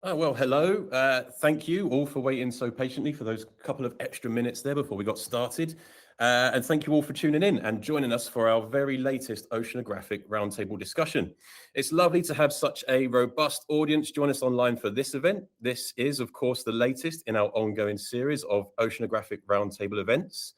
Well, hello. Thank you all for waiting so patiently for those couple of extra minutes there before we got started. And thank you all for tuning in and joining us for our very latest Oceanographic Roundtable discussion. It's lovely to have such a robust audience join us online for this event. This is, of course, the latest in our ongoing series of Oceanographic Roundtable events.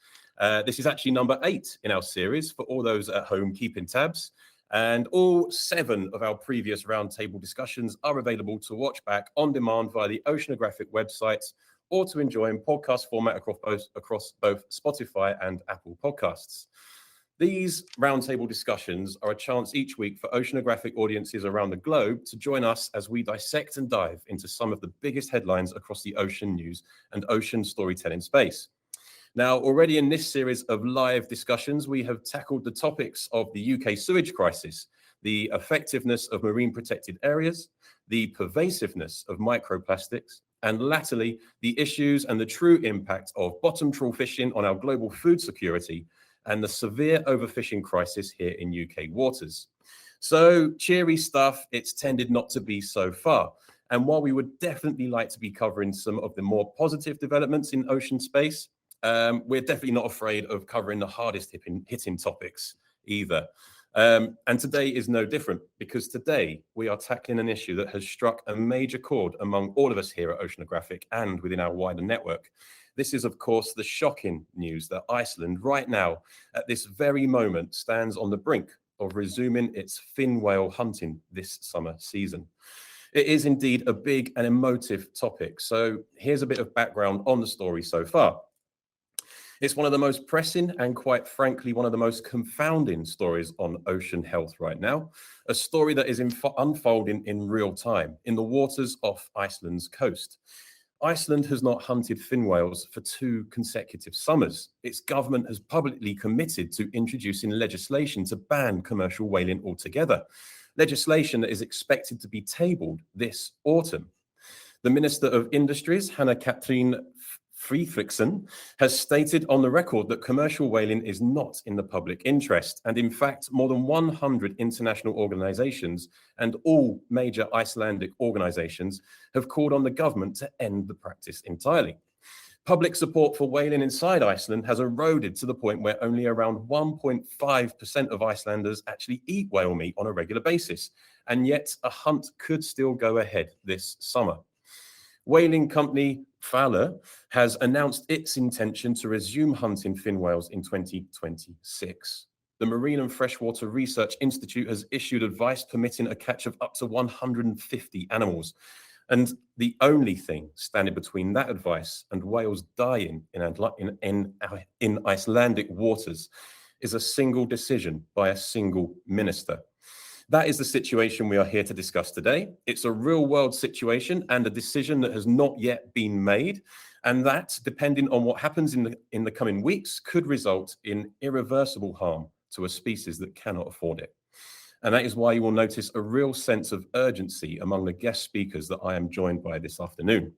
This is actually number 8 in our series for all those at home keeping tabs. And all 7 of our previous roundtable discussions are available to watch back on demand via the Oceanographic website or to enjoy in podcast format across both Spotify and Apple Podcasts. These roundtable discussions are a chance each week for oceanographic audiences around the globe to join us as we dissect and dive into some of the biggest headlines across the ocean news and ocean storytelling space. Now, already in this series of live discussions, we have tackled the topics of the UK sewage crisis, the effectiveness of marine protected areas, the pervasiveness of microplastics, and latterly, the issues and the true impact of bottom trawl fishing on our global food security and the severe overfishing crisis here in UK waters. So cheery stuff, it's tended not to be so far. And while we would definitely like to be covering some of the more positive developments in ocean space, we're definitely not afraid of covering the hardest hitting topics either. And today is no different, because today we are tackling an issue that has struck a major chord among all of us here at Oceanographic and within our wider network. This is, of course, the shocking news that Iceland right now, at this very moment, stands on the brink of resuming its fin whale hunting this summer season. It is indeed a big and emotive topic. So here's a bit of background on the story so far. It's one of the most pressing and, quite frankly, one of the most confounding stories on ocean health right now. A story that is unfolding in real time in the waters off Iceland's coast. Iceland has not hunted fin whales for 2 consecutive summers. Its government has publicly committed to introducing legislation to ban commercial whaling altogether. Legislation that is expected to be tabled this autumn. The Minister of Industries, Katrin Oddsdottir, has stated on the record that commercial whaling is not in the public interest. And in fact, more than 100 international organizations and all major Icelandic organizations have called on the government to end the practice entirely. Public support for whaling inside Iceland has eroded to the point where only around 1.5% of Icelanders actually eat whale meat on a regular basis. And yet a hunt could still go ahead this summer. Whaling company Vala has announced its intention to resume hunting fin whales in 2026. The Marine and Freshwater Research Institute has issued advice permitting a catch of up to 150 animals. And the only thing standing between that advice and whales dying in Icelandic waters is a single decision by a single minister. That is the situation we are here to discuss today. It's a real-world situation and a decision that has not yet been made, and that, depending on what happens in the coming weeks, could result in irreversible harm to a species that cannot afford it. And that is why you will notice a real sense of urgency among the guest speakers that I am joined by this afternoon.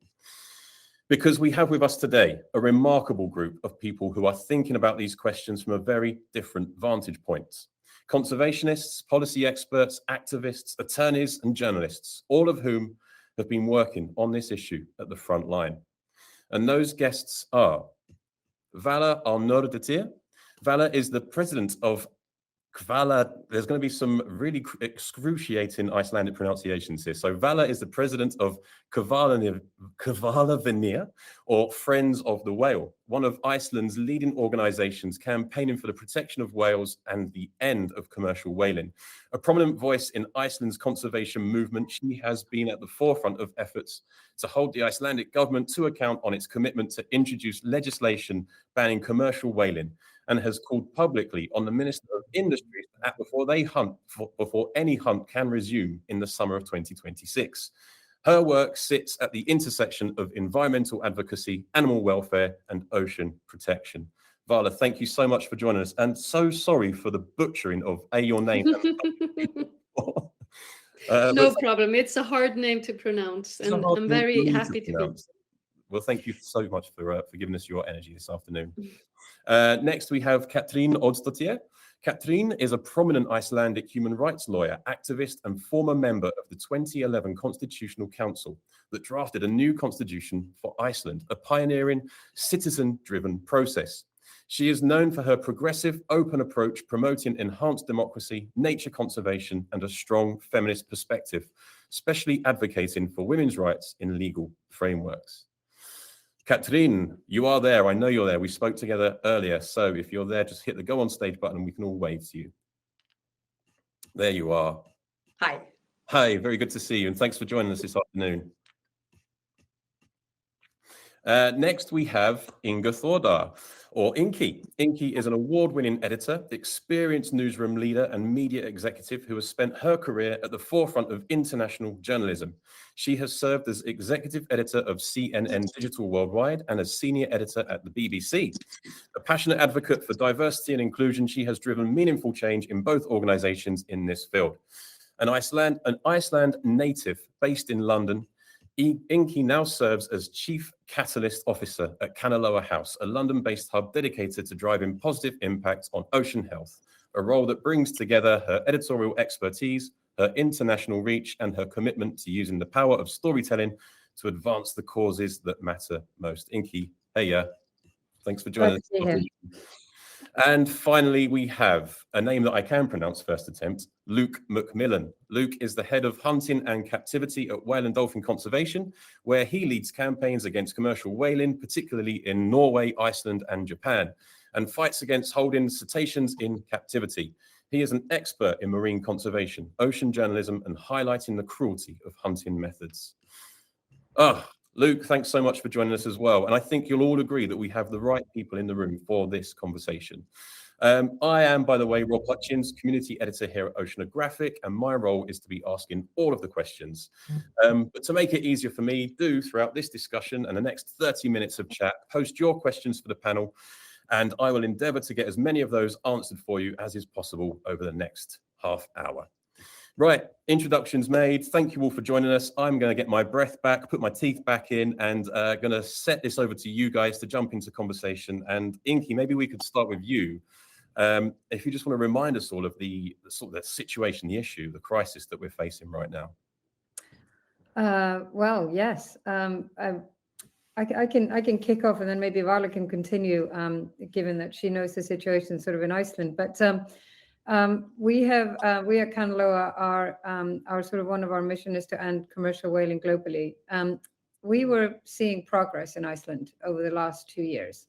Because we have with us today a remarkable group of people who are thinking about these questions from a very different vantage points. Conservationists, policy experts, activists, attorneys, and journalists, all of whom have been working on this issue at the front line. And those guests are Vala Arnadottir. Vala is the president of Vala. There's going to be some really excruciating Icelandic pronunciations here. So Vala is the president of Kvalarnir, or Friends of the Whale, one of Iceland's leading organizations campaigning for the protection of whales and the end of commercial whaling. A prominent voice in Iceland's conservation movement, she has been at the forefront of efforts to hold the Icelandic government to account on its commitment to introduce legislation banning commercial whaling, and has called publicly on the Minister of Industries to act before any hunt can resume in the summer of 2026. Her work sits at the intersection of environmental advocacy, animal welfare, and ocean protection. Vala, thank you so much for joining us, and so sorry for the butchering of your name. No problem. It's a hard name to pronounce, and I'm very happy to be. Well, thank you so much for giving us your energy this afternoon. Next, we have Katrin Oddsdottir. Katrin is a prominent Icelandic human rights lawyer, activist, and former member of the 2011 Constitutional Council that drafted a new constitution for Iceland, a pioneering citizen-driven process. She is known for her progressive, open approach, promoting enhanced democracy, nature conservation, and a strong feminist perspective, especially advocating for women's rights in legal frameworks. Katrin, you are there. I know you're there. We spoke together earlier. So if you're there, just hit the go on stage button and we can all wave to you. There you are. Hi. Hi, very good to see you. And thanks for joining us this afternoon. Next, we have Inga Thordar, or Inki. Inki is an award-winning editor, experienced newsroom leader, and media executive who has spent her career at the forefront of international journalism. She has served as executive editor of CNN Digital Worldwide and as senior editor at the BBC. A passionate advocate for diversity and inclusion, she has driven meaningful change in both organizations in this field. An Iceland native based in London, Inki now serves as Chief Catalyst Officer at Kanaloa House, a London-based hub dedicated to driving positive impact on ocean health, a role that brings together her editorial expertise, her international reach, and her commitment to using the power of storytelling to advance the causes that matter most. Inki, hey, thanks for joining us. And finally, we have a name that I can pronounce first attempt, Luke McMillan. Luke is the head of hunting and captivity at Whale and Dolphin Conservation, where he leads campaigns against commercial whaling, particularly in Norway, Iceland, and Japan, and fights against holding cetaceans in captivity. He is an expert in marine conservation, ocean journalism, and highlighting the cruelty of hunting methods. Luke, thanks so much for joining us as well. And I think you'll all agree that we have the right people in the room for this conversation. I am, by the way, Rob Hutchins, community editor here at Oceanographic, and my role is to be asking all of the questions. But to make it easier for me, do throughout this discussion and the next 30 minutes of chat, post your questions for the panel, and I will endeavour to get as many of those answered for you as is possible over the next half hour. Right, introductions made. Thank you all for joining us. I'm going to get my breath back, put my teeth back in, and going to set this over to you guys to jump into conversation. And Inki, maybe we could start with you. If you just want to remind us all of the sort of the situation, the issue, the crisis that we're facing right now. Well, yes. I can kick off, and then maybe Vala can continue, given that she knows the situation sort of in Iceland. But we at Kanaloa our sort of one of our mission is to end commercial whaling globally. We were seeing progress in Iceland over the last 2 years.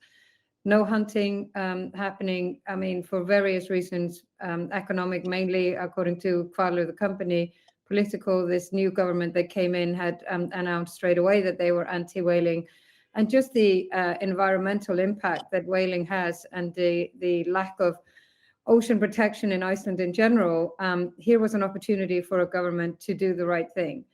No hunting happening, I mean, for various reasons, economic mainly, according to Hvalur, the company, political. This new government that came in had announced straight away that they were anti-whaling, and just the environmental impact that whaling has and the lack of ocean protection in Iceland in general, here was an opportunity for a government to do the right thing.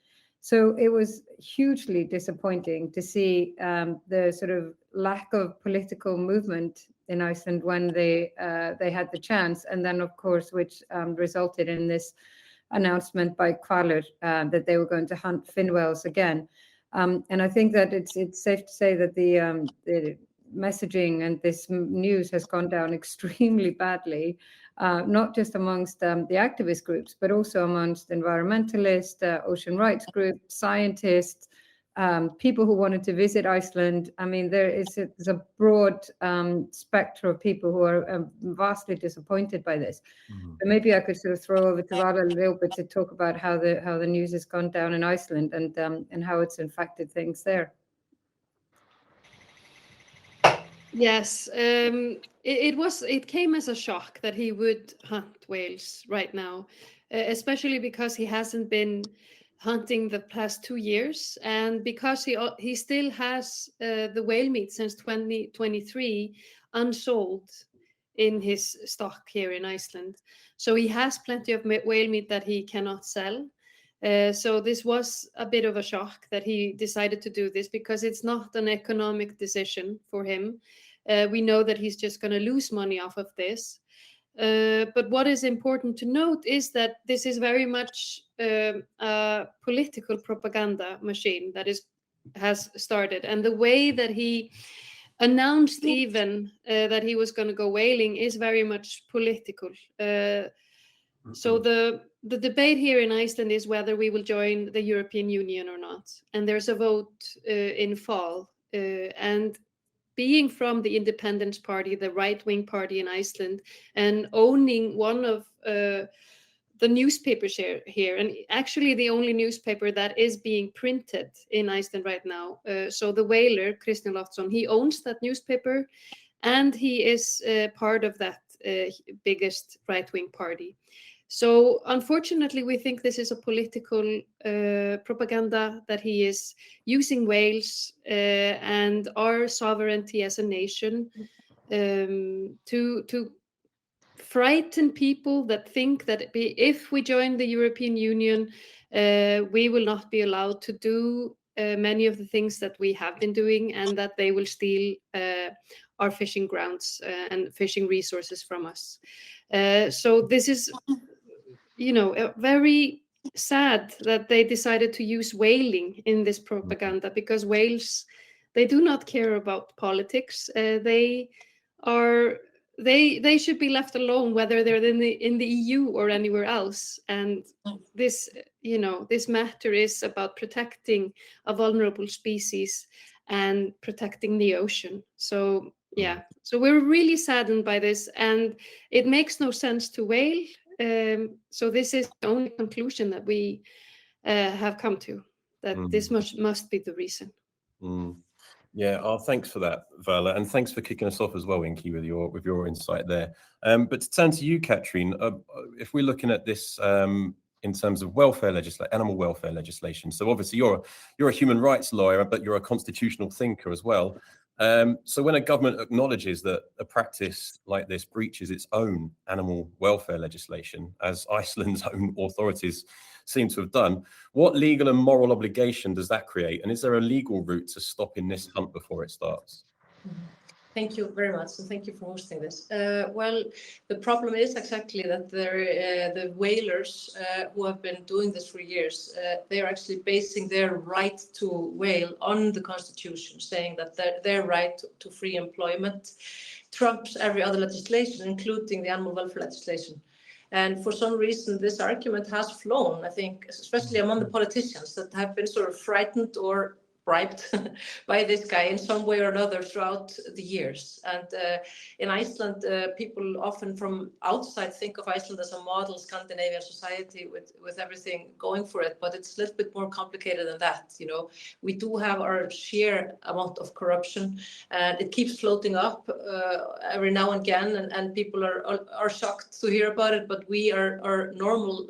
So it was hugely disappointing to see the sort of lack of political movement in Iceland when they had the chance, and then of course, which resulted in this announcement by Hvalur that they were going to hunt fin whales again. And I think that it's safe to say that the messaging and this news has gone down extremely badly, not just amongst the activist groups, but also amongst environmentalists, ocean rights groups, scientists, people who wanted to visit Iceland. I mean, there's a broad spectrum of people who are vastly disappointed by this. But maybe I could sort of throw over to Vala a little bit to talk about how the news has gone down in Iceland and how it's affected things there. Yes, it came as a shock that he would hunt whales right now, especially because he hasn't been hunting the past 2 years, and because he still has the whale meat since 2023 unsold in his stock here in Iceland. So he has plenty of whale meat that he cannot sell. So this was a bit of a shock that he decided to do this, because it's not an economic decision for him. We know that he's just going to lose money off of this. But what is important to note is that this is very much a political propaganda machine that has started. And the way that he announced even that he was going to go whaling is very much political. So the debate here in Iceland is whether we will join the European Union or not. And there's a vote in fall. And being from the Independence Party, the right-wing party in Iceland, and owning one of the newspapers here, and actually the only newspaper that is being printed in Iceland right now. So the whaler, Kristján Loftsson, he owns that newspaper, and he is part of that biggest right-wing party. So unfortunately, we think this is a political propaganda, that he is using Wales and our sovereignty as a nation to frighten people that think that if we join the European Union, we will not be allowed to do many of the things that we have been doing, and that they will steal our fishing grounds and fishing resources from us. So this is, very sad that they decided to use whaling in this propaganda, because whales, they do not care about politics. They should be left alone, whether they're in the EU or anywhere else. And this, this matter is about protecting a vulnerable species and protecting the ocean. So yeah, so we're really saddened by this, and it makes no sense to whale. So this is the only conclusion that we have come to, that this must be the reason. Yeah, thanks for that, Vala, and thanks for kicking us off as well, Inky, with your insight there. But to turn to you, Katrin, if we're looking at this in terms of animal welfare legislation, so obviously you're a human rights lawyer, but you're a constitutional thinker as well. So when a government acknowledges that a practice like this breaches its own animal welfare legislation, as Iceland's own authorities seem to have done, what legal and moral obligation does that create? And is there a legal route to stopping this hunt before it starts? Thank you very much, and thank you for hosting this. Well, the problem is exactly that the whalers who have been doing this for years, they are actually basing their right to whale on the Constitution, saying that their right to free employment trumps every other legislation, including the animal welfare legislation. And for some reason, this argument has flown, I think, especially among the politicians that have been sort of frightened or bribed by this guy in some way or another throughout the years. And in Iceland, people often from outside think of Iceland as a model Scandinavian society with everything going for it, but it's a little bit more complicated than that. We do have our sheer amount of corruption, and it keeps floating up every now and again, and people are shocked to hear about it, but we are normal,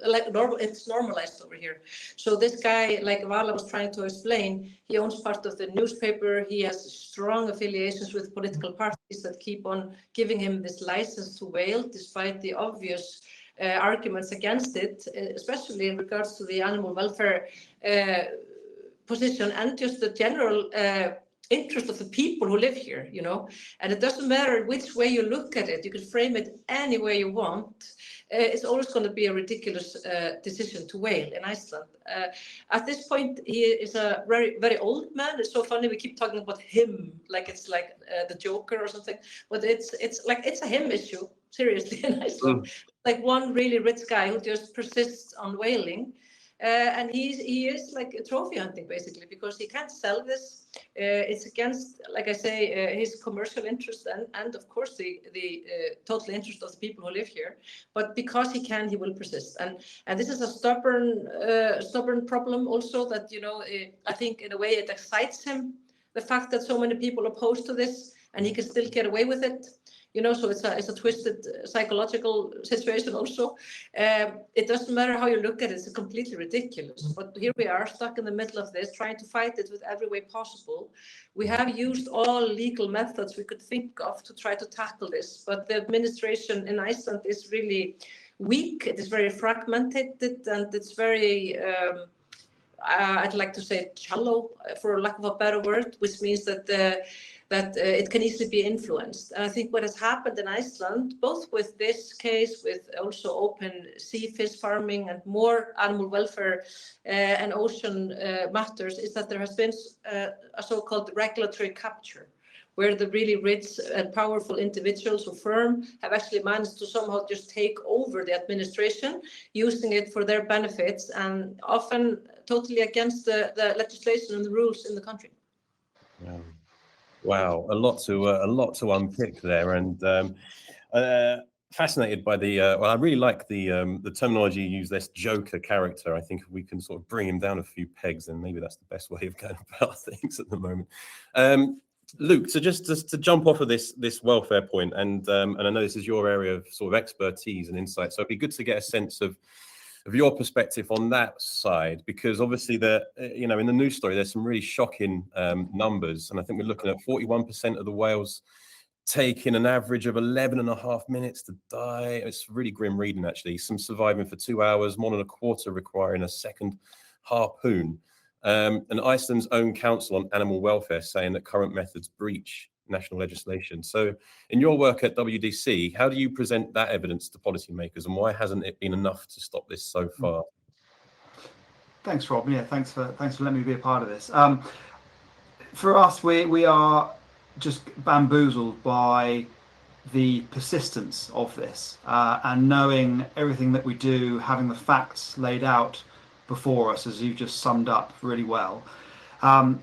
it's normalized over here. So this guy, like Vala was trying to explain, he owns part of the newspaper. He has strong affiliations with political parties that keep on giving him this license to whale, despite the obvious arguments against it, especially in regards to the animal welfare position and just the general interest of the people who live here, And it doesn't matter which way you look at it. You can frame it any way you want. It's always going to be a ridiculous decision to whale in Iceland. At this point, he is a very, very old man. It's so funny. We keep talking about him like it's like the Joker or something. But it's a him issue, seriously, in Iceland. Like one really rich guy who just persists on whaling. And he is like trophy hunting, basically, because he can't sell this. It's against, like I say, his commercial interest and of course the total interest of the people who live here. But because he can, he will persist. And this is a stubborn problem also that, I think in a way it excites him, the fact that so many people are opposed to this and he can still get away with it. So it's a twisted psychological situation also. It doesn't matter how you look at it, it's completely ridiculous. But here we are stuck in the middle of this, trying to fight it with every way possible. We have used all legal methods we could think of to try to tackle this, but the administration in Iceland is really weak. It is very fragmented, and it's very, I'd like to say shallow, for lack of a better word, which means that it can easily be influenced. And I think what has happened in Iceland, both with this case, with also open sea fish farming and more animal welfare and ocean matters, is that there has been a so-called regulatory capture, where the really rich and powerful individuals or firm have actually managed to somehow just take over the administration, using it for their benefits and often totally against the legislation and the rules in the country. Wow, a lot to unpick there, and fascinated by the. Well, I really like the terminology you use. This Joker character. I think if we can sort of bring him down a few pegs, then maybe that's the best way of going about things at the moment. Luke, so just to jump off of this welfare point, and I know this is your area of sort of expertise and insight, so it'd be good to get a sense of your perspective on that side, because obviously in the news story there's some really shocking numbers, and I think we're looking at 41% of the whales taking an average of 11.5 minutes to die. It's really grim reading, actually. Some surviving for 2 hours, 1.25 requiring a second harpoon. And Iceland's own Council on Animal Welfare saying that current methods breach national legislation. So in your work at WDC, how do you present that evidence to policymakers, and why hasn't it been enough to stop this so far? Thanks, Rob. Yeah, thanks for letting me be a part of this. For us, we are just bamboozled by the persistence of this, and knowing everything that we do, having the facts laid out before us, as you've just summed up really well. And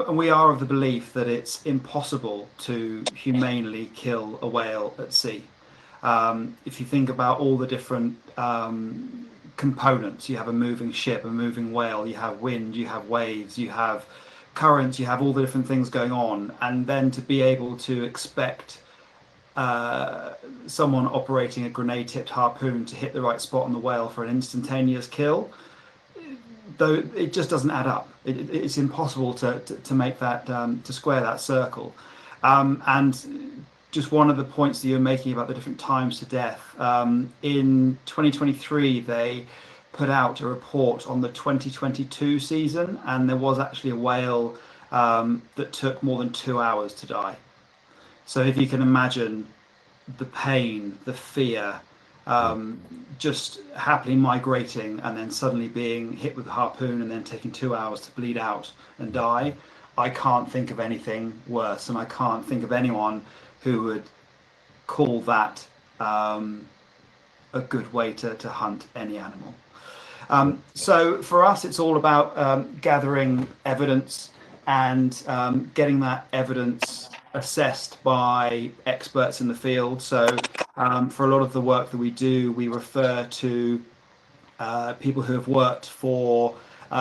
we are of the belief that it's impossible to humanely kill a whale at sea. If you think about all the different components, you have a moving ship, a moving whale, you have wind, you have waves, you have currents, you have all the different things going on, and then to be able to expect someone operating a grenade-tipped harpoon to hit the right spot on the whale for an instantaneous kill, though it just doesn't add up. It's impossible to make that, to square that circle. And just one of the points that you're making about the different times to death, in 2023 they put out a report on the 2022 season, and there was actually a whale that took more than 2 hours to die. So if you can imagine the pain, the fear, just happily migrating and then suddenly being hit with a harpoon and then taking 2 hours to bleed out and die, I can't think of anything worse, and I can't think of anyone who would call that a good way to hunt any animal. So for us, it's all about gathering evidence and getting that evidence assessed by experts in the field. So for a lot of the work that we do, we refer to people who have worked for, who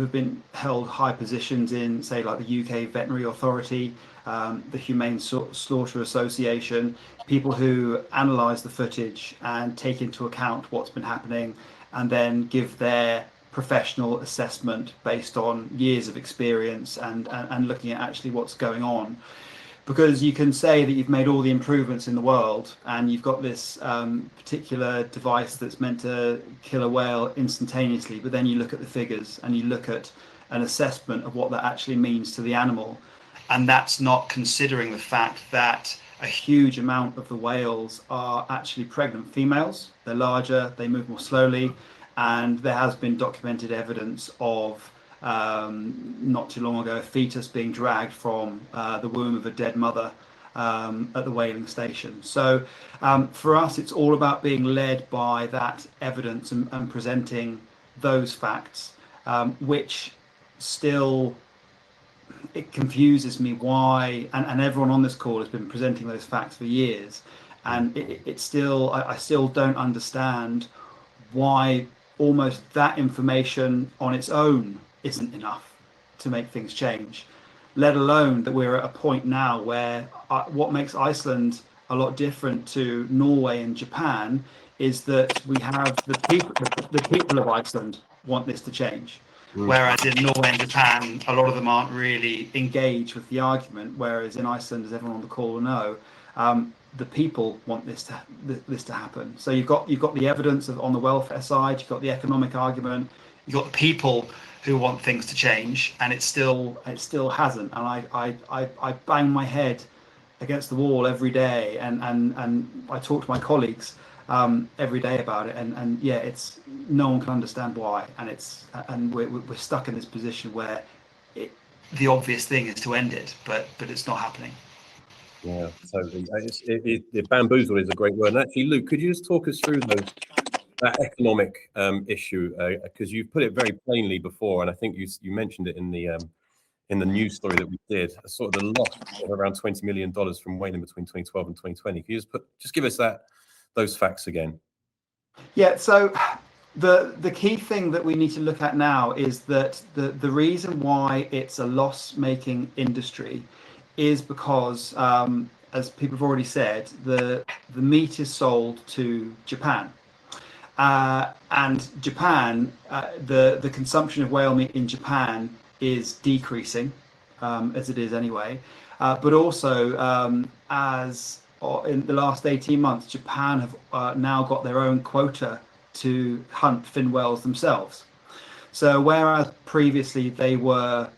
have been held high positions in, say, like the UK Veterinary Authority, the Humane Slaughter Association, people who analyse the footage and take into account what's been happening, and then give their professional assessment based on years of experience and looking at actually what's going on. Because you can say that you've made all the improvements in the world and you've got this particular device that's meant to kill a whale instantaneously, but then you look at the figures and you look at an assessment of what that actually means to the animal, and that's not considering the fact that a huge amount of the whales are actually pregnant females. They're larger, they move more slowly, and there has been documented evidence of not too long ago a fetus being dragged from the womb of a dead mother at the whaling station. So for us, it's all about being led by that evidence and presenting those facts, which still, it confuses me why, and everyone on this call has been presenting those facts for years, and it's still, I still don't understand why almost that information on its own isn't enough to make things change, let alone that we're at a point now where what makes Iceland a lot different to Norway and Japan is that we have the people of Iceland want this to change. Whereas in Norway and Japan, a lot of them aren't really engaged with the argument, whereas in Iceland, as everyone on the call will know, the people want this to happen. So you've got the evidence on the welfare side, you've got the economic argument, you've got the people who want things to change, and it still hasn't. And I bang my head against the wall every day, and I talk to my colleagues every day about it, and yeah, it's, no one can understand why, and we're stuck in this position where the obvious thing is to end it, but it's not happening. Yeah, totally. Bamboozled is a great word. And actually, Luke, could you just talk us through that economic issue? Because you've put it very plainly before, and I think you mentioned it in the news story that we did, sort of the loss of around $20 million from whaling between 2012 and 2020. Can you just give us those facts again? Yeah, so the key thing that we need to look at now is that the reason why it's a loss-making industry is because, as people have already said, the meat is sold to Japan. And Japan, the consumption of whale meat in Japan is decreasing, as it is anyway. But also, as in the last 18 months, Japan have now got their own quota to hunt fin whales themselves. So whereas previously they were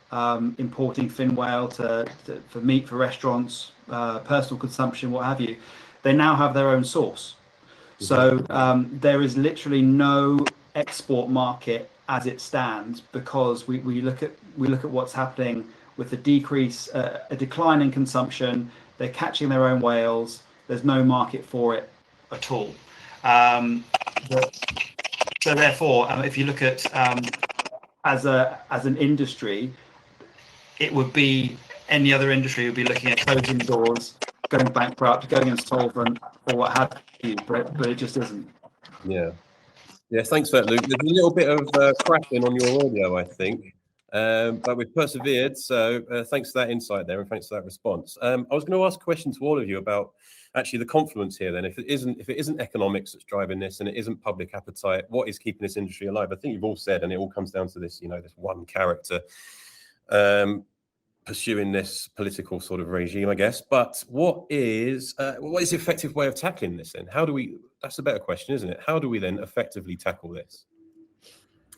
importing fin whale for meat for restaurants, personal consumption, what have you, they now have their own source. So there is literally no export market as it stands, because we look at what's happening with the a decline in consumption. They're catching their own whales. There's no market for it at all. So therefore, if you look at as an industry, it would be any other industry would be looking at closing doors, going bankrupt, going insolvent, or what have you. But it just isn't. Yeah. Yeah, thanks for that, Luke. There's a little bit of cracking on your audio, I think, but we've persevered. So thanks for that insight there, and thanks for that response. I was going to ask a question to all of you about actually the confluence here. Then, if it isn't economics that's driving this, and it isn't public appetite, what is keeping this industry alive? I think you've all said, and it all comes down to this, this one character pursuing this political sort of regime, I guess. But what is the effective way of tackling this then? How do we? That's a better question, isn't it? How do we then effectively tackle this?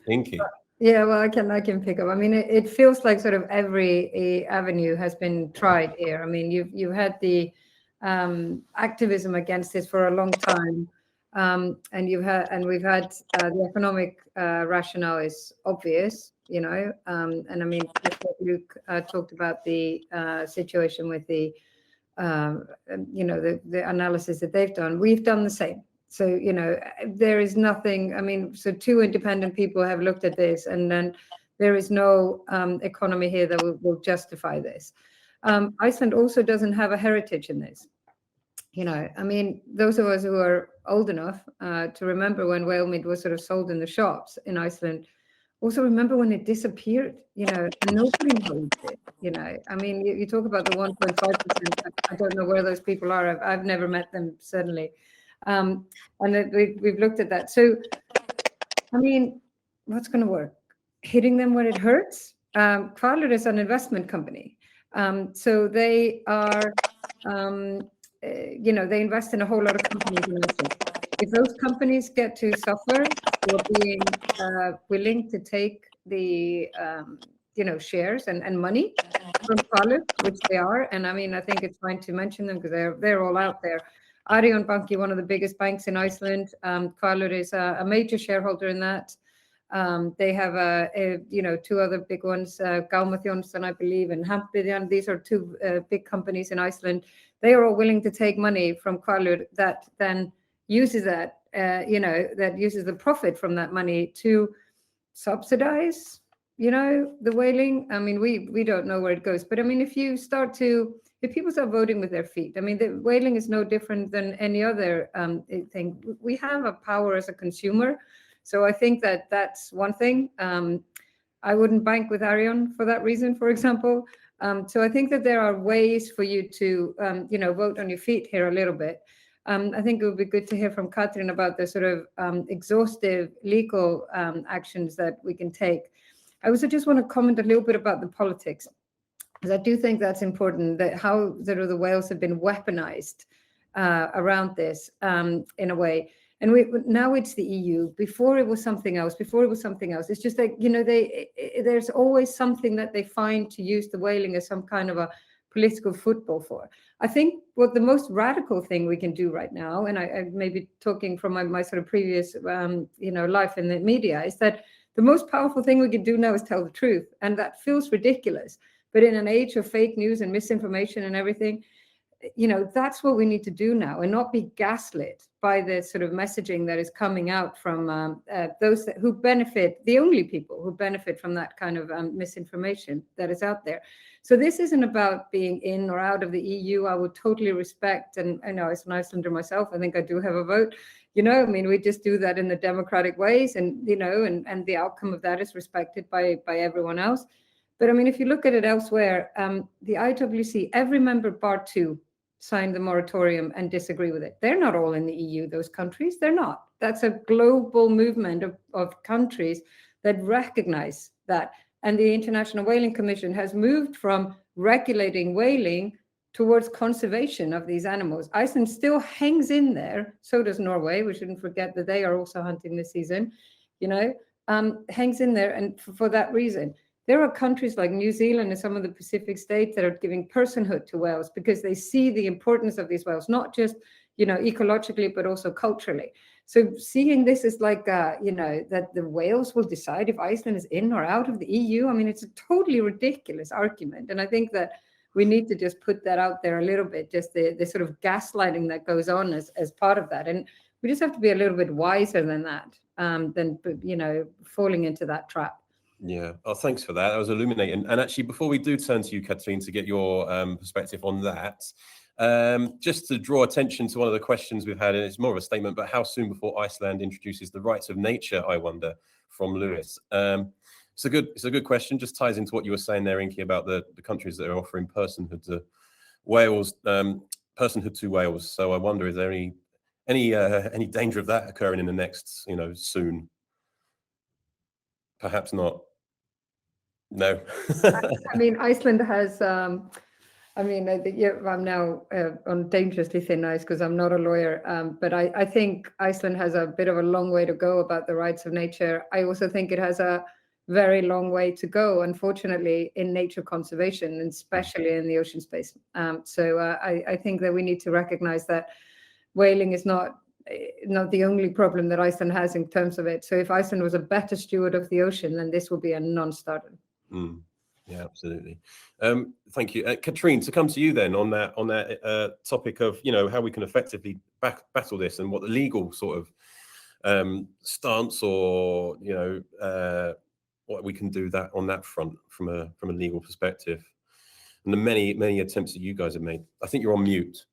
Inky. Yeah, well, I can pick up. I mean, it feels like sort of every avenue has been tried here. I mean, you've had the activism against this for a long time, and we've had the economic rationale is obvious, and I mean, Luke talked about the situation with the analysis that they've done. We've done the same. So, there is nothing, I mean, so two independent people have looked at this, and then there is no economy here that will justify this. Iceland also doesn't have a heritage in this. I mean, those of us who are old enough to remember when whale meat was sort of sold in the shops in Iceland, also remember when it disappeared, and nobody knows it, I mean, you talk about the 1.5%, I don't know where those people are. I've never met them, certainly. And we've looked at that. So, I mean, what's going to work? Hitting them where it hurts? Kvalur is an investment company. So they are, they invest in a whole lot of companies in Iceland. If those companies get to suffer for being willing to take the, shares and money from Kvalur, which they are, and I mean, I think it's fine to mention them because they're all out there. Arion Banki, one of the biggest banks in Iceland. Kvalur is a major shareholder in that. They have two other big ones, Gaumathjónustan, I believe, and Hampiðjan. These are two big companies in Iceland. They are all willing to take money from Kvalur that then uses that, that uses the profit from that money to subsidize, the whaling. I mean, we don't know where it goes, but I mean, if people start voting with their feet, I mean, the whaling is no different than any other thing. We have a power as a consumer. So I think that's one thing. I wouldn't bank with Arion for that reason, for example. So I think that there are ways for you to, vote on your feet here a little bit. I think it would be good to hear from Katrin about the sort of exhaustive legal actions that we can take. I also just want to comment a little bit about the politics, because I do think that's important, that how sort of the whales have been weaponized around this in a way. And now it's the EU. Before it was something else. It's just like, there's always something that they find to use the whaling as some kind of a political football for. I think what the most radical thing we can do right now, and I may be talking from my sort of previous, life in the media, is that the most powerful thing we can do now is tell the truth. And that feels ridiculous. But in an age of fake news and misinformation and everything, that's what we need to do now, and not be gaslit by the sort of messaging that is coming out from those who benefit, the only people who benefit from that kind of misinformation that is out there. So this isn't about being in or out of the EU. I would totally respect, and I know as an Icelander myself, I think I do have a vote. I mean, we just do that in the democratic ways, and and the outcome of that is respected by everyone else. But I mean, if you look at it elsewhere, the IWC, every member bar 2 signed the moratorium and disagree with it. They're not all in the EU, those countries. They're not. That's a global movement of countries that recognize that. And the International Whaling Commission has moved from regulating whaling towards conservation of these animals. Iceland still hangs in there. So does Norway. We shouldn't forget that they are also hunting this season, hangs in there. And for that reason, there are countries like New Zealand and some of the Pacific states that are giving personhood to whales because they see the importance of these whales, not just, ecologically, but also culturally. So seeing this as like, that the whales will decide if Iceland is in or out of the EU, I mean, it's a totally ridiculous argument. And I think that we need to just put that out there a little bit, just the sort of gaslighting that goes on as part of that. And we just have to be a little bit wiser than that, than falling into that trap. Yeah. Oh, thanks for that. That was illuminating. And actually, before we do turn to you, Katrin, to get your perspective on that, just to draw attention to one of the questions we've had, and it's more of a statement, but how soon before Iceland introduces the rights of nature, I wonder, from Lewis. It's a good question. Just ties into what you were saying there, Inki, about the countries that are offering personhood to whales. So I wonder, is there any danger of that occurring in the next, soon? Perhaps not. No. I mean, Iceland has, I'm now on dangerously thin ice because I'm not a lawyer, but I think Iceland has a bit of a long way to go about the rights of nature. I also think it has a very long way to go, unfortunately, in nature conservation, and especially in the ocean space. So I think that we need to recognize that whaling is not the only problem that Iceland has in terms of it. So if Iceland was a better steward of the ocean, then this would be a non-starter. Yeah, absolutely. Thank you, Katrin. To come to you then on that topic of how we can effectively battle this, and what the legal sort of stance, or what we can do that on that front from a legal perspective, and the many attempts that you guys have made. I think you're on mute.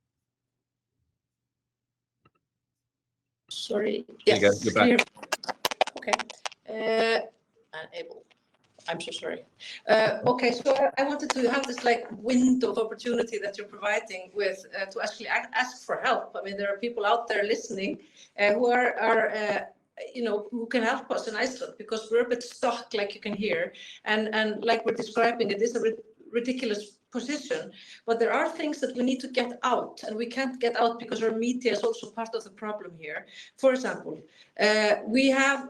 Sorry. There you go. You're back. Okay. Unable. I'm so sorry. Okay, so I wanted to have this window of opportunity that you're providing with to actually ask for help. I mean, there are people out there listening who are who can help us in Iceland, because we're a bit stuck, like you can hear, and like we're describing, it is a ridiculous position, but there are things that we need to get out, and we can't get out because our media is also part of the problem here. For example, we have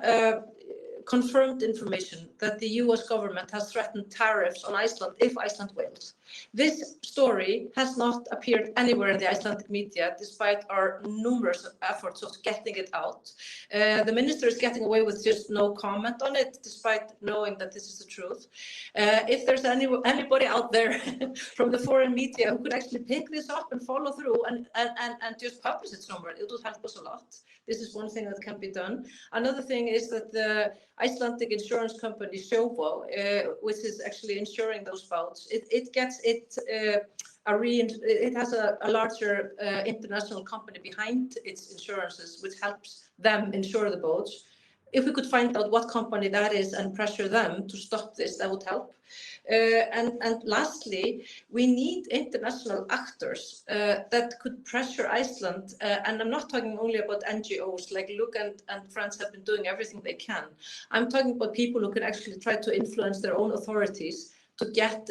confirmed information that the US government has threatened tariffs on Iceland if Iceland whales. This story has not appeared anywhere in the Icelandic media, despite our numerous efforts of getting it out. The minister is getting away with just no comment on it, despite knowing that this is the truth. If there's anybody out there from the foreign media who could actually pick this up and follow through and just publish it somewhere, it would help us a lot. This is one thing that can be done. Another thing is that the Icelandic insurance company Sjóvá, which is actually insuring those boats, it has a larger international company behind its insurances, which helps them insure the boats. If we could find out what company that is and pressure them to stop this, that would help. And lastly, we need international actors that could pressure Iceland. And I'm not talking only about NGOs, like Luke and friends have been doing everything they can. I'm talking about people who can actually try to influence their own authorities to get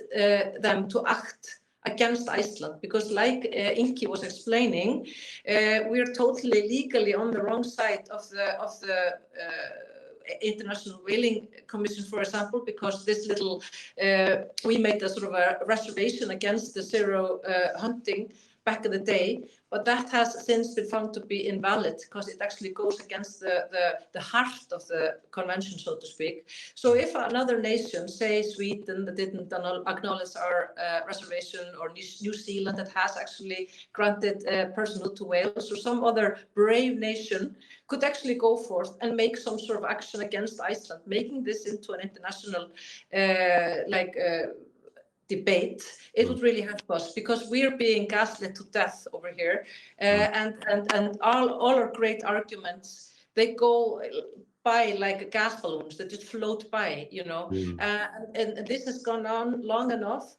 them to act against Iceland, because like Inki was explaining, we are totally legally on the wrong side of the International Whaling Commission, for example, because this little we made a sort of a reservation against the zero hunting back in the day, but that has since been found to be invalid because it actually goes against the heart of the convention, so to speak. So if another nation, say Sweden, that didn't acknowledge our reservation, or New Zealand that has actually granted personhood to Wales, or some other brave nation could actually go forth and make some sort of action against Iceland, making this into an international debate, it would really help us, because we're being gaslit to death over here, and all our great arguments, they go by like gas balloons that just float by, you know. And this has gone on long enough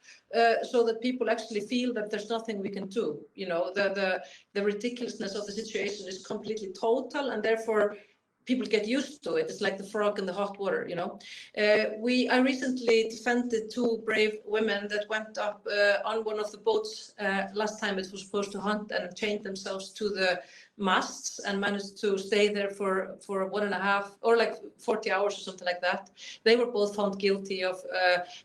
so that people actually feel that there's nothing we can do. You know, the ridiculousness of the situation is completely total, and therefore people get used to it. It's like the frog in the hot water, you know. I recently defended two brave women that went up on one of the boats last time it was supposed to hunt, and chained themselves to the masts and managed to stay there for 1.5 or like 40 hours or something like that. They were both found guilty of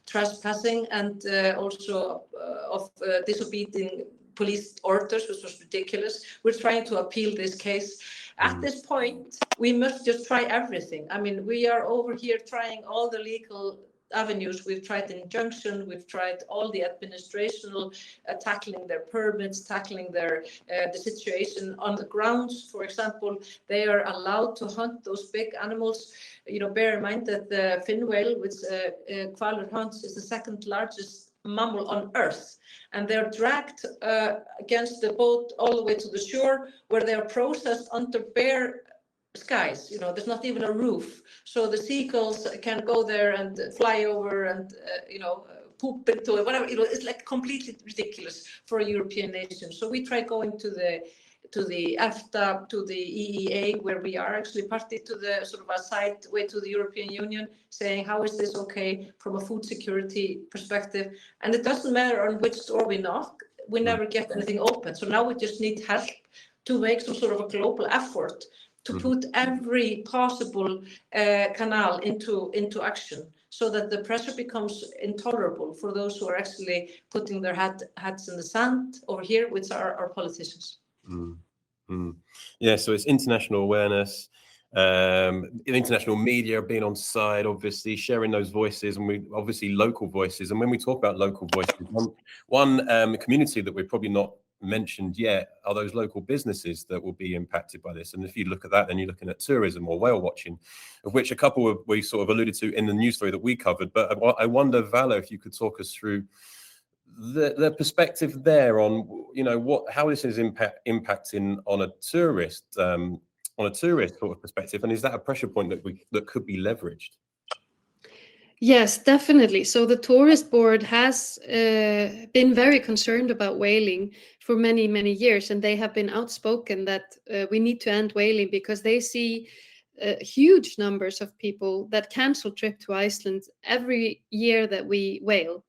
trespassing and also of disobeying police orders, which was ridiculous. We're trying to appeal this case. At this point, we must just try everything. I mean, we are over here trying all the legal avenues. We've tried injunction, we've tried all the administrational, tackling their permits, tackling their the situation on the grounds. For example, they are allowed to hunt those big animals. You know, bear in mind that the fin whale, which Hvalur hunts, is the second largest mammal on Earth, and they're dragged against the boat all the way to the shore, where they are processed under bare skies. You know, there's not even a roof, so the seagulls can go there and fly over and poop into it, whatever. You know, it's like completely ridiculous for a European nation. So we try going to the EFTA, to the EEA, where we are actually party to the sort of a side way to the European Union, saying how is this okay from a food security perspective. And it doesn't matter on which door we knock, we never get anything open. So now we just need help to make some sort of a global effort to put every possible canal into action, so that the pressure becomes intolerable for those who are actually putting their heads in the sand over here, which are our politicians. Yeah, so it's international awareness, international media being on side, obviously sharing those voices, and we obviously local voices. And when we talk about local voices, one community that we've probably not mentioned yet are those local businesses that will be impacted by this. And if you look at that, then you're looking at tourism or whale watching, of which a couple we sort of alluded to in the news story that we covered. But I wonder, Vala, if you could talk us through the perspective there on, you know, how this is impacting on a tourist sort of perspective, and is that a pressure point that could be leveraged? Yes, definitely. So the tourist board has been very concerned about whaling for many, many years, and they have been outspoken that we need to end whaling, because they see huge numbers of people that cancel trip to Iceland every year that we whale.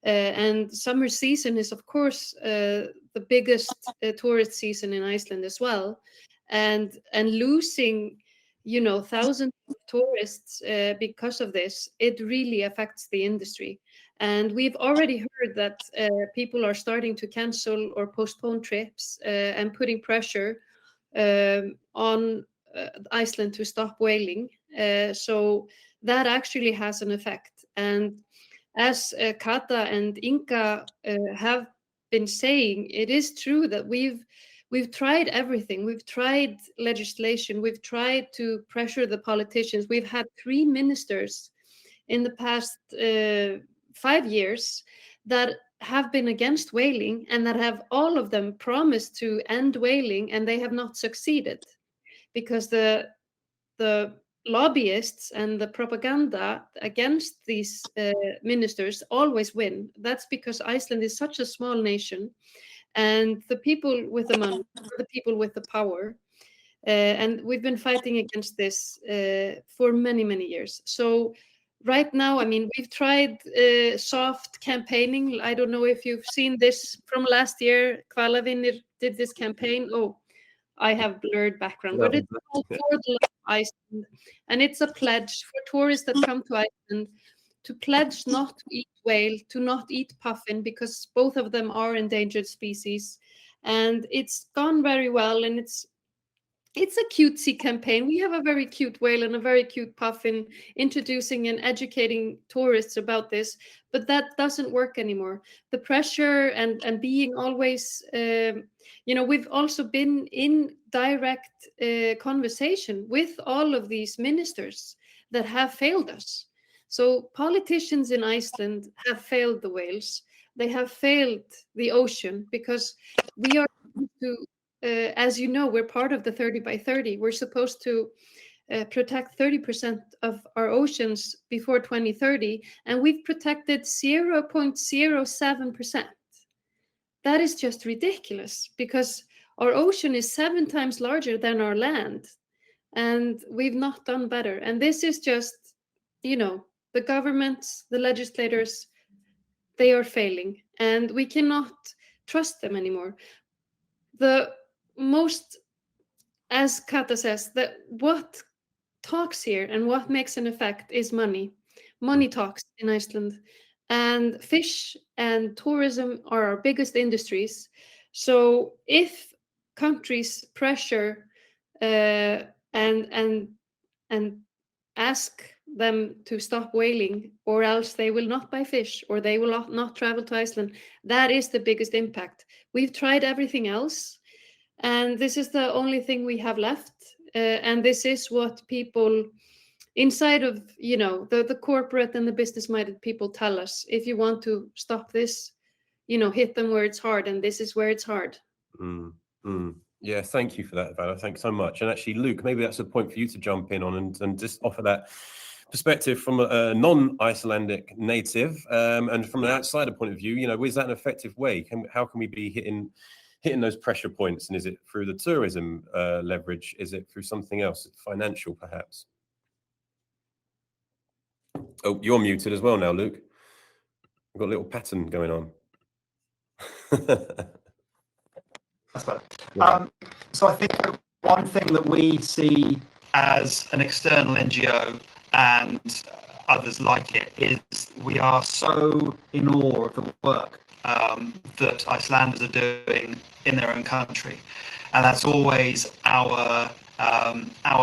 And summer season is, of course, the biggest tourist season in Iceland as well, and losing, you know, thousands of tourists because of this, it really affects the industry. And we've already heard that people are starting to cancel or postpone trips and putting pressure on Iceland to stop whaling. So that actually has an effect. And as Kata and Inga have been saying, it is true that we've tried everything. We've tried legislation. We've tried to pressure the politicians. We've had 3 ministers in the past 5 years that have been against whaling, and that have all of them promised to end whaling, and they have not succeeded, because the lobbyists and the propaganda against these ministers always win. That's because Iceland is such a small nation, and the people with the money are the people with the power. And we've been fighting against this for many, many years. So right now, I mean, we've tried soft campaigning. I don't know if you've seen this from last year. Hvalavinir did this campaign. Oh, I have blurred background, but it's called For the Love of Iceland. And it's a pledge for tourists that come to Iceland to pledge not to eat whale, to not eat puffin, because both of them are endangered species, and it's gone very well, and it's a cutesy campaign. We have a very cute whale and a very cute puffin introducing and educating tourists about this, but that doesn't work anymore. The pressure and being always, we've also been in direct conversation with all of these ministers that have failed us. So politicians in Iceland have failed the whales. They have failed the ocean, because we are to as you know, we're part of the 30 by 30. We're supposed to protect 30% of our oceans before 2030, and we've protected 0.07%. That is just ridiculous, because our ocean is 7 times larger than our land, and we've not done better. And this is just, the governments, the legislators, they are failing, and we cannot trust them anymore. The most, as Kata says, that what talks here and what makes an effect is money. Money talks in Iceland, and fish and tourism are our biggest industries. So if countries pressure and ask them to stop whaling, or else they will not buy fish, or they will not travel to Iceland, that is the biggest impact. We've tried everything else, and this is the only thing we have left. And this is what people inside of, the corporate and the business-minded people tell us. If you want to stop this, hit them where it's hard, and this is where it's hard. Yeah, thank you for that, Vala. Thanks so much. And actually, Luke, maybe that's a point for you to jump in on and just offer that perspective from a non-Icelandic native, and from an outsider point of view. Is that an effective way? How can we be hitting those pressure points? And is it through the tourism leverage? Is it through something else, financial perhaps? Oh, you're muted as well now, Luke. We've got a little pattern going on. That's better. So I think one thing that we see as an external NGO and others like it is we are so in awe of the work that Icelanders are doing in their own country, and that's always our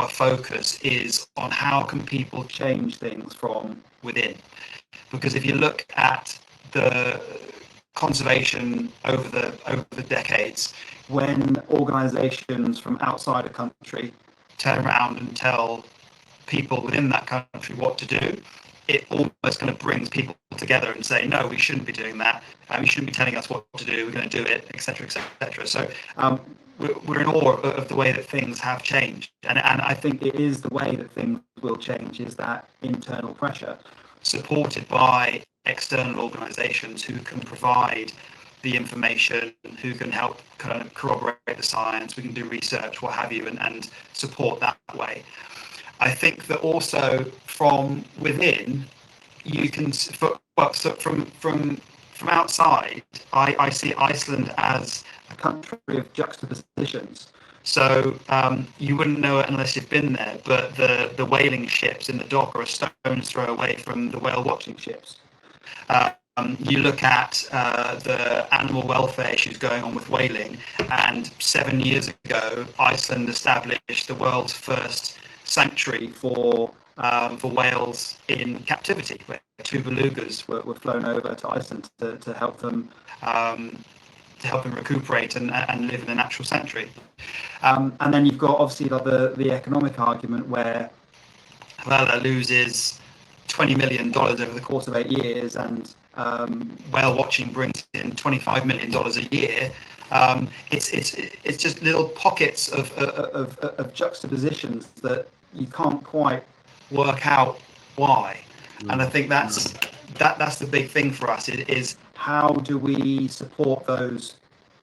focus is on how can people change things from within. Because if you look at the conservation over the decades, when organizations from outside a country turn around and tell people within that country what to do, it almost kind of brings people together and say, no, we shouldn't be doing that, you shouldn't be telling us what to do, we're going to do it, etc., etc. So we're in awe of the way that things have changed, and I think it is the way that things will change, is that internal pressure supported by external organizations who can provide the information, who can help kind of corroborate the science, we can do research, what have you, and support that way. I think that also from within, you can, from outside, I see Iceland as a country of juxtapositions. So you wouldn't know it unless you've been there, but the whaling ships in the dock are a stone's throw away from the whale watching ships. You look at the animal welfare issues going on with whaling, and 7 years ago, Iceland established the world's first sanctuary for whales in captivity, where 2 belugas were flown over to Iceland to help them recuperate and live in a natural sanctuary. And then you've got obviously the economic argument where Vala loses $20 million over the course of 8 years, and whale watching brings in $25 million a year. It's just little pockets of juxtapositions that you can't quite work out why. And I think that's the big thing for us, is how do we support those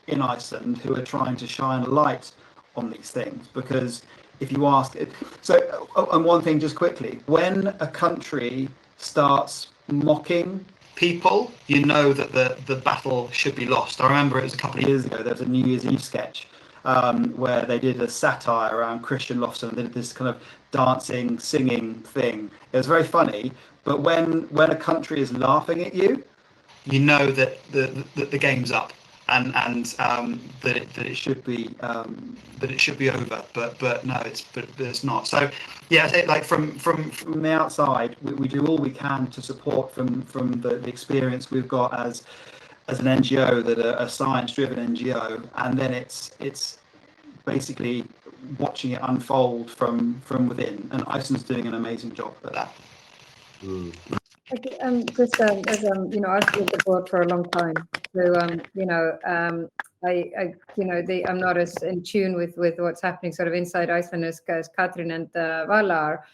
in Iceland who are trying to shine a light on these things? Because if you ask it, and one thing just quickly, when a country starts mocking people, you know that the battle should be lost. I remember it was a couple of years ago, there was a New Year's Eve sketch where they did a satire around Christian Lofton, and they did this kind of dancing, singing thing. It was very funny, but when a country is laughing at you, you know that the game's up. and that it should be over, but no, it's not. So yeah, like from the outside, we do all we can to support from the experience we've got as an NGO, that a science-driven NGO, and then it's basically watching it unfold from within, and Iceland's doing an amazing job at that. Just as you know, I've lived abroad for a long time, so you know, I'm not as in tune with what's happening sort of inside Iceland as Katrin and Vala are,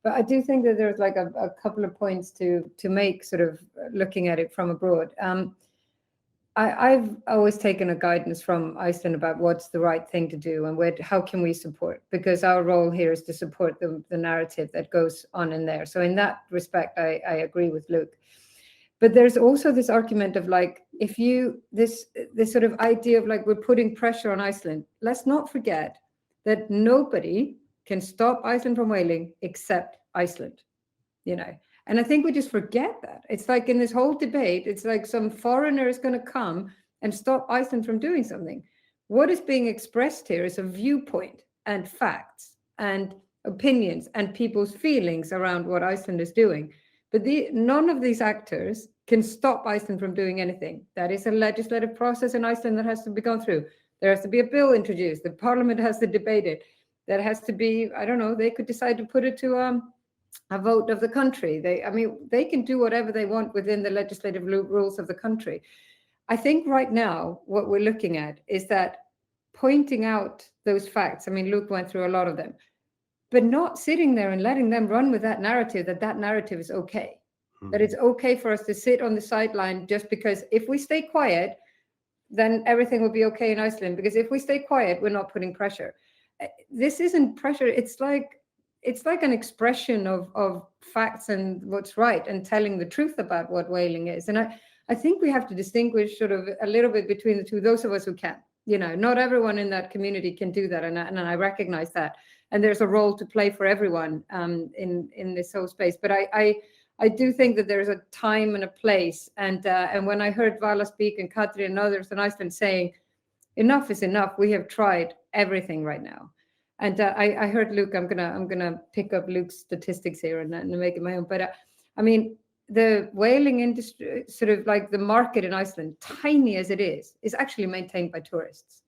but I do think that there's like a couple of points to make, sort of looking at it from abroad. I've always taken a guidance from Iceland about what's the right thing to do and how can we support, because our role here is to support the narrative that goes on in there. So in that respect, I agree with Luke. But there's also this argument of like, this sort of idea of like, we're putting pressure on Iceland. Let's not forget that nobody can stop Iceland from whaling except Iceland, you know. And I think we just forget that. It's like in this whole debate, it's like some foreigner is going to come and stop Iceland from doing something. What is being expressed here is a viewpoint and facts and opinions and people's feelings around what Iceland is doing. But none of these actors can stop Iceland from doing anything. That is a legislative process in Iceland that has to be gone through. There has to be a bill introduced. The parliament has to debate it. That has to be, I don't know, they could decide to put it to a vote of the country. They can do whatever they want within the legislative rules of the country. I think right now what we're looking at is that pointing out those facts. I mean, Luke went through a lot of them, but not sitting there and letting them run with that narrative, that narrative is okay. That it's okay for us to sit on the sideline just because if we stay quiet, then everything will be okay in Iceland. Because if we stay quiet, we're not putting pressure. This isn't pressure. It's like an expression of facts and what's right and telling the truth about what whaling is. And I think we have to distinguish sort of a little bit between the two, those of us who can. You know, not everyone in that community can do that. And I recognize that. And there's a role to play for everyone in this whole space. But I do think that there's a time and a place. And when I heard Vala speak and Katrin and others in Iceland saying, enough is enough, we have tried everything right now. And I heard Luke. I'm gonna pick up Luke's statistics here and make it my own. But I mean, the whaling industry, sort of like the market in Iceland, tiny as it is actually maintained by tourists.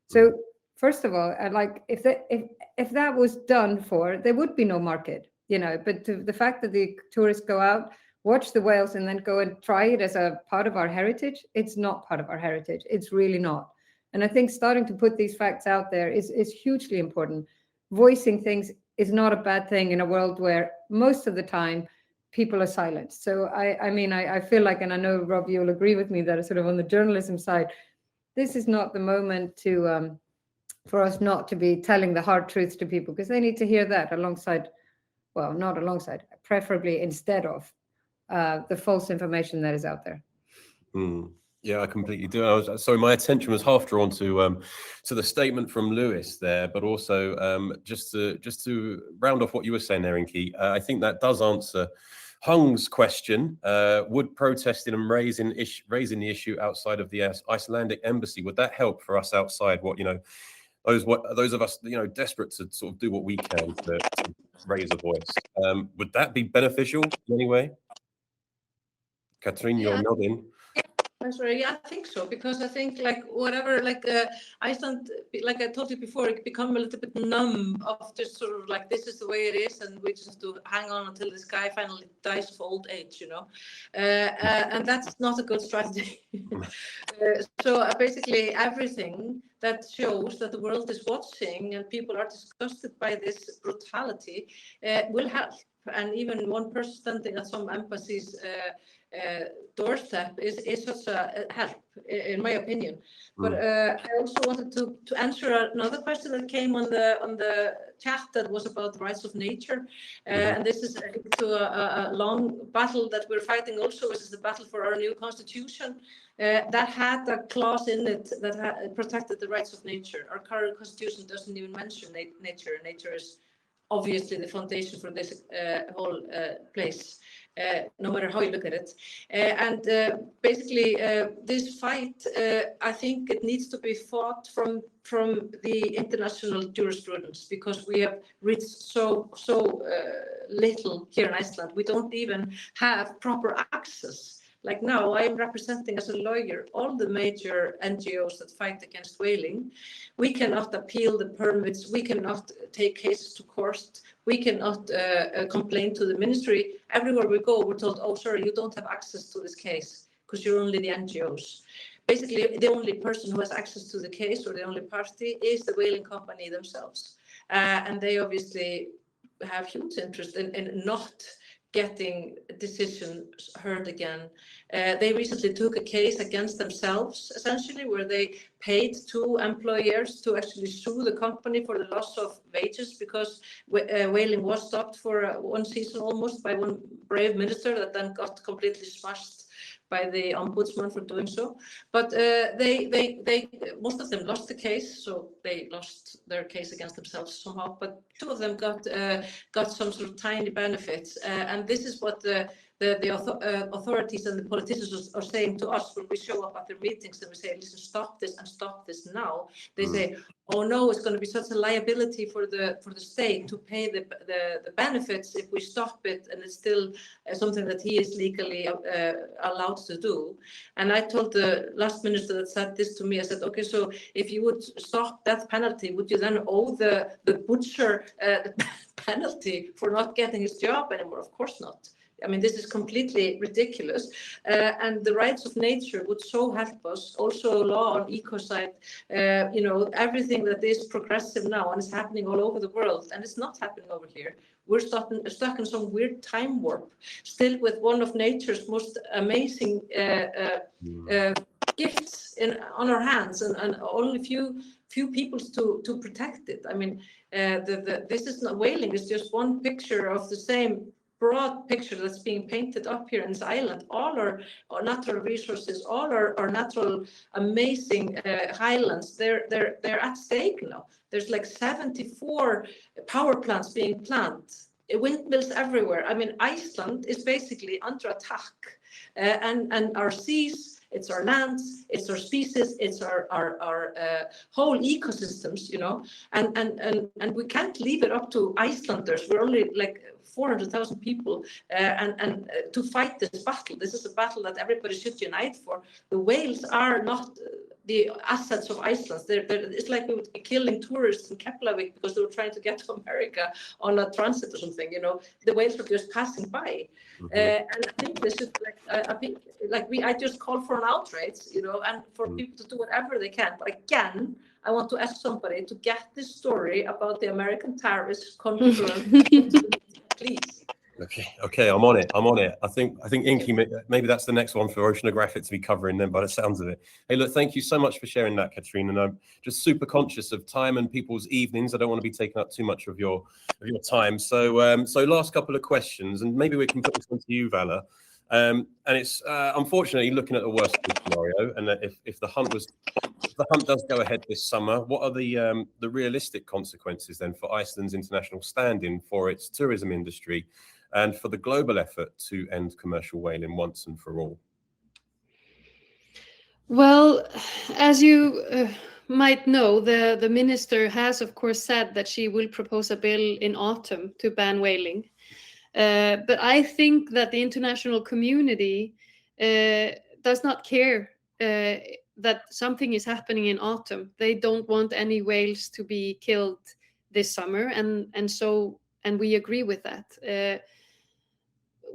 So first of all, like if that was done for, there would be no market, you know. But the fact that the tourists go out, watch the whales, and then go and try it as a part of our heritage, it's not part of our heritage. It's really not. And I think starting to put these facts out there is hugely important. Voicing things is not a bad thing in a world where most of the time people are silent. So I feel like, and I know, Rob, you'll agree with me, that sort of on the journalism side, this is not the moment to for us not to be telling the hard truths to people, because they need to hear that alongside, well, not alongside, preferably instead of the false information that is out there. Yeah, I completely do. Sorry, my attention was half drawn to the statement from Lewis there, but also just to round off what you were saying there, Inki. I think that does answer Hung's question. Would protesting and raising the issue outside of the Icelandic embassy, would that help for us outside? What, you know, those of us, you know, desperate to sort of do what we can to raise a voice. Would that be beneficial in any way? Katrin, you're nodding. Yeah, I think so, because I think like whatever, like Iceland, like I told you before, it become a little bit numb of just sort of like, this is the way it is, and we just have to hang on until this guy finally dies of old age, you know, and that's not a good strategy. So basically everything that shows that the world is watching and people are disgusted by this brutality will help. And even one person standing at some embassies doorstep is such a help, in my opinion. But I also wanted to answer another question that came on the chat that was about the rights of nature, and this is to a long battle that we're fighting also, which is the battle for our new constitution that had a clause in it that protected the rights of nature. Our current constitution doesn't even mention nature. Nature is obviously the foundation for this whole place. no matter how you look at it. Basically, this fight, I think it needs to be fought from the international jurisprudence, because we have reached so little here in Iceland. We don't even have proper access. Like now, I'm representing as a lawyer all the major NGOs that fight against whaling. We cannot appeal the permits. We cannot take cases to court. We cannot complain to the ministry. Everywhere we go, we're told, oh, sorry, you don't have access to this case because you're only the NGOs. Basically, the only person who has access to the case, or the only party, is the whaling company themselves. And they obviously have huge interest in not getting decisions heard again. They recently took a case against themselves, essentially, where they paid 2 employers to actually sue the company for the loss of wages, because whaling was stopped for 1 season almost by one brave minister that then got completely smashed by the ombudsman for doing so. But they most of them lost the case, so they lost their case against themselves somehow. But 2 of them got some sort of tiny benefits, and this is what the authorities and the politicians are saying to us when we show up at their meetings and we say, listen, stop this and stop this now. They say, oh no, it's going to be such a liability for the state to pay the benefits if we stop it, and it's still something that he is legally allowed to do. And I told the last minister that said this to me, I said, okay, so if you would stop that penalty, would you then owe the butcher the penalty for not getting his job anymore? Of course not. I mean, this is completely ridiculous. And the rights of nature would so help us. Also, law on ecocide, everything that is progressive now and is happening all over the world, and it's not happening over here. We're stuck in some weird time warp, still with one of nature's most amazing gifts on our hands, and only few people to protect it. I mean, this is not whaling. It's just one picture of the same broad picture that's being painted up here in this island. All our natural resources, all our natural amazing highlands, they're at stake now. There's like 74 power plants being planned, windmills everywhere. I mean, Iceland is basically under attack, and our seas, it's our lands, it's our species, it's our whole ecosystems, and we can't leave it up to Icelanders. We're only like 400,000 people, and to fight this battle. This is a battle that everybody should unite for. The whales are not the assets of Iceland. It's like we would be killing tourists in Keflavik because they were trying to get to America on a transit or something. The whales were just passing by. And I think this is I just call for an outrage, and for people to do whatever they can. But again, I want to ask somebody to get this story about the American terrorists confirmed. Please. Okay, I'm on it. I think Inky, maybe that's the next one for Oceanographic to be covering then, by the sounds of it. Hey, look, thank you so much for sharing that, Katrin. And I'm just super conscious of time and people's evenings. I don't want to be taking up too much of your time. So last couple of questions, and maybe we can put this one to you, Vala. And it's unfortunately looking at the worst case scenario, and that if the hunt does go ahead this summer, what are the realistic consequences then for Iceland's international standing, for its tourism industry, and for the global effort to end commercial whaling once and for all? Well, as you might know, the minister has, of course, said that she will propose a bill in autumn to ban whaling. But I think that the international community does not care that something is happening in autumn. They don't want any whales to be killed this summer, and we agree with that.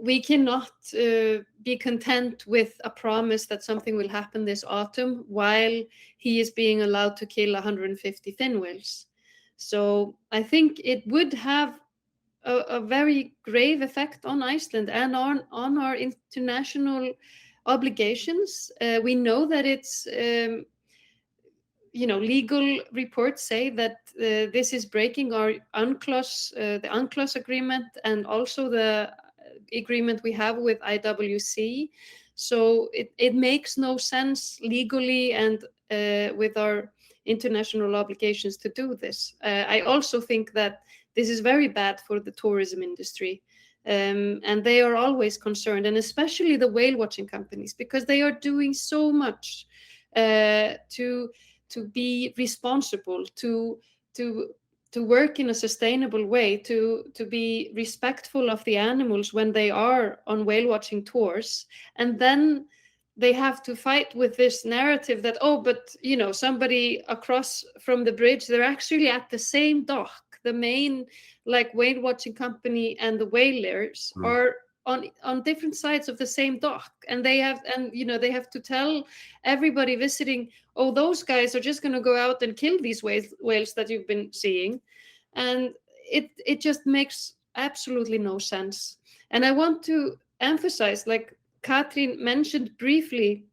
We cannot be content with a promise that something will happen this autumn while he is being allowed to kill 150 fin whales. So I think it would have a very grave effect on Iceland and on our international obligations. We know that it's legal reports say that this is breaking our the UNCLOS agreement, and also the agreement we have with IWC. So it makes no sense legally and with our international obligations to do this. I also think that this is very bad for the tourism industry. And they are always concerned, and especially the whale watching companies, because they are doing so much to be responsible, to work in a sustainable way, to be respectful of the animals when they are on whale watching tours. And then they have to fight with this narrative that, oh, but you know, somebody across from the bridge, they're actually at the same dock. The main like whale watching company and the whalers are on different sides of the same dock, and they have to tell everybody visiting, oh, those guys are just going to go out and kill these whales that you've been seeing. And it just makes absolutely no sense. And I want to emphasize, like Katrin mentioned briefly,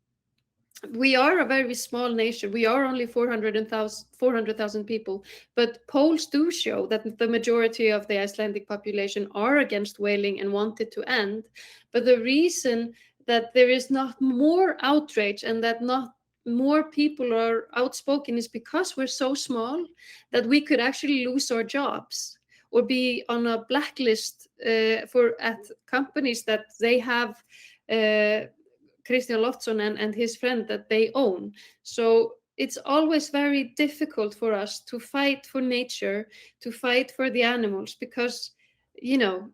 we are a very small nation. We are only 400,000 people, but polls do show that the majority of the Icelandic population are against whaling and want it to end. But the reason that there is not more outrage and that not more people are outspoken is because we're so small that we could actually lose our jobs or be on a blacklist at companies that they have Kristján Loftsson and his friend that they own. So it's always very difficult for us to fight for nature, to fight for the animals, because, you know,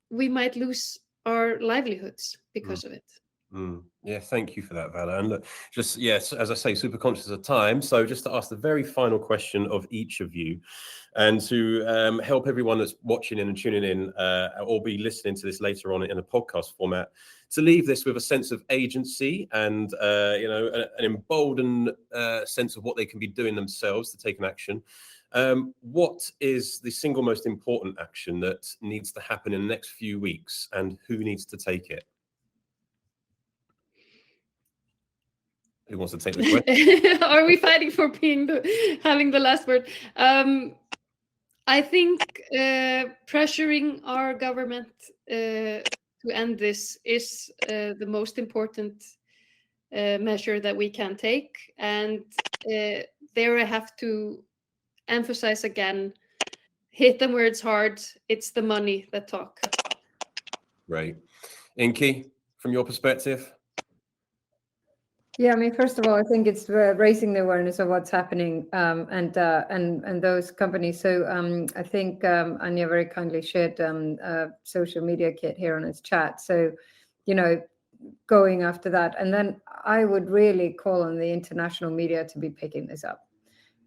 we might lose our livelihoods because of it. Yeah, thank you for that, Vala. And look, just, yes, as I say, super conscious of time. So just to ask the very final question of each of you, and to help everyone that's watching and tuning in or be listening to this later on in a podcast format, to leave this with a sense of agency and, an emboldened sense of what they can be doing themselves to take an action. What is the single most important action that needs to happen in the next few weeks, and who needs to take it? Who wants to take the question? Are we fighting for having the last word? I think pressuring our government to end this is the most important measure that we can take. And there I have to emphasize again, hit them where it's hard. It's the money that talk. Right. Inki, from your perspective? Yeah, I mean, first of all, I think it's raising the awareness of what's happening and those companies. So I think Anya very kindly shared a social media kit here on his chat. So, you know, going after that. And then I would really call on the international media to be picking this up.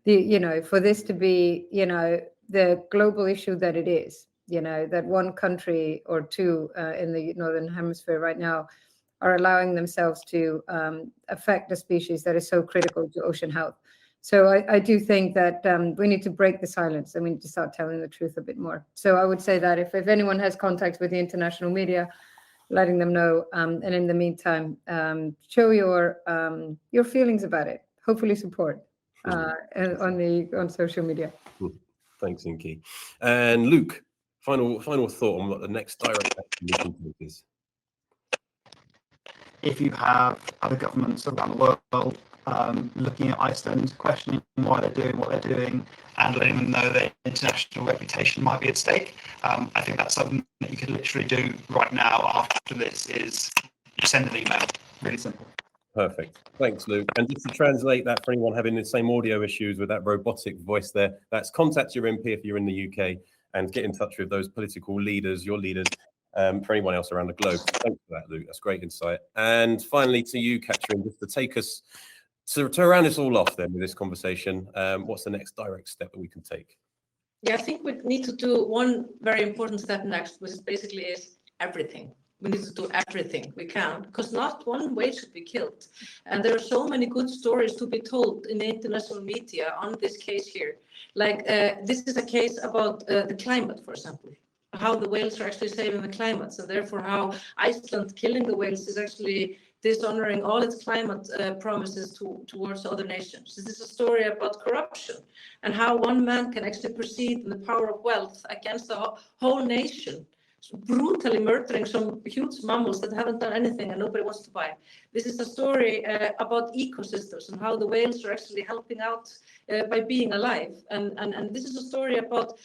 For this to be, the global issue that it is, that one country or two in the Northern Hemisphere right now are allowing themselves to affect a species that is so critical to ocean health. So I do think that we need to break the silence and we need to start telling the truth a bit more. So I would say that if anyone has contacts with the international media, letting them know, and in the meantime, show your feelings about it. Hopefully support on social media. Thanks, Inki. And Luke, final thought on what the next direct action we can take is. If you have other governments around the world looking at Iceland, questioning why they're doing what they're doing, and letting them know their international reputation might be at stake, I think that's something that you could literally do right now after this is just send an email. Really simple. Perfect. Thanks, Luke. And just to translate that for anyone having the same audio issues with that robotic voice there, that's contact your MP if you're in the UK and get in touch with those political leaders, your leaders, for anyone else around the globe. Thanks for that, Luke. That's great insight. And finally to you, Katrin, just to take us, to round us all off then with this conversation, what's the next direct step that we can take? Yeah, I think we need to do one very important step next, which basically is everything. We need to do everything we can, because not one whale should be killed. And there are so many good stories to be told in the international media on this case here. Like this is a case about the climate, for example, how the whales are actually saving the climate. So therefore how Iceland killing the whales is actually dishonoring all its climate promises towards other nations. This is a story about corruption and how one man can actually proceed in the power of wealth against the whole nation. brutally murdering some huge mammals that haven't done anything and nobody wants to buy. This is a story about ecosystems and how the whales are actually helping out by being alive. And this is a story about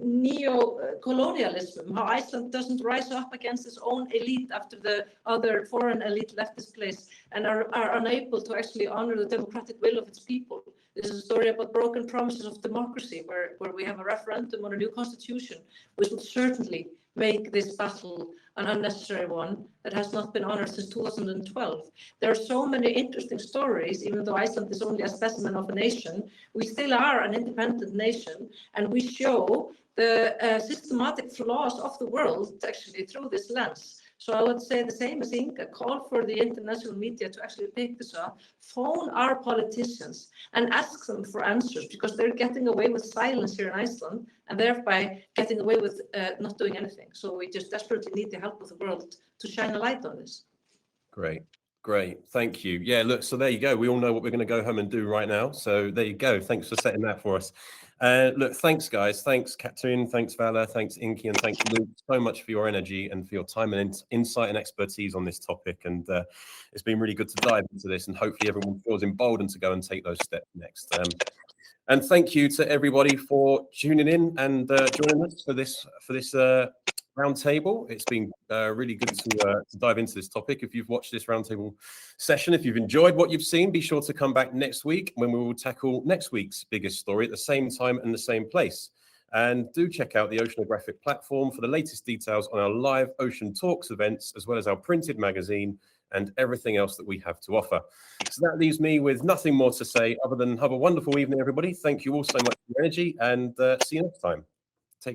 neo-colonialism, how Iceland doesn't rise up against its own elite after the other foreign elite left this place and are unable to actually honor the democratic will of its people. This is a story about broken promises of democracy, where we have a referendum on a new constitution, which would certainly make this battle an unnecessary one that has not been honored since 2012. There are so many interesting stories. Even though Iceland is only a specimen of a nation, we still are an independent nation, and we show the systematic flaws of the world actually through this lens. So I would say the same as Inga, call for the international media to actually pick this up, phone our politicians and ask them for answers, because they're getting away with silence here in Iceland and thereby getting away with not doing anything. So we just desperately need the help of the world to shine a light on this. Great. Thank you. Yeah, look, so there you go. We all know what we're going to go home and do right now. So there you go. Thanks for setting that for us. Look, thanks, guys. Thanks, Katrin. Thanks, Vala. Thanks, Inki. And thanks, Luke, so much for your energy and for your time and insight and expertise on this topic. And it's been really good to dive into this. And hopefully everyone feels emboldened to go and take those steps next. And thank you to everybody for tuning in and joining us for this roundtable. It's been really good to dive into this topic. If you've watched this roundtable session, if you've enjoyed what you've seen, be sure to come back next week when we will tackle next week's biggest story at the same time and the same place. And do check out the Oceanographic platform for the latest details on our live Ocean Talks events, as well as our printed magazine and everything else that we have to offer. So that leaves me with nothing more to say other than have a wonderful evening, everybody. Thank you all so much for your energy, and see you next time.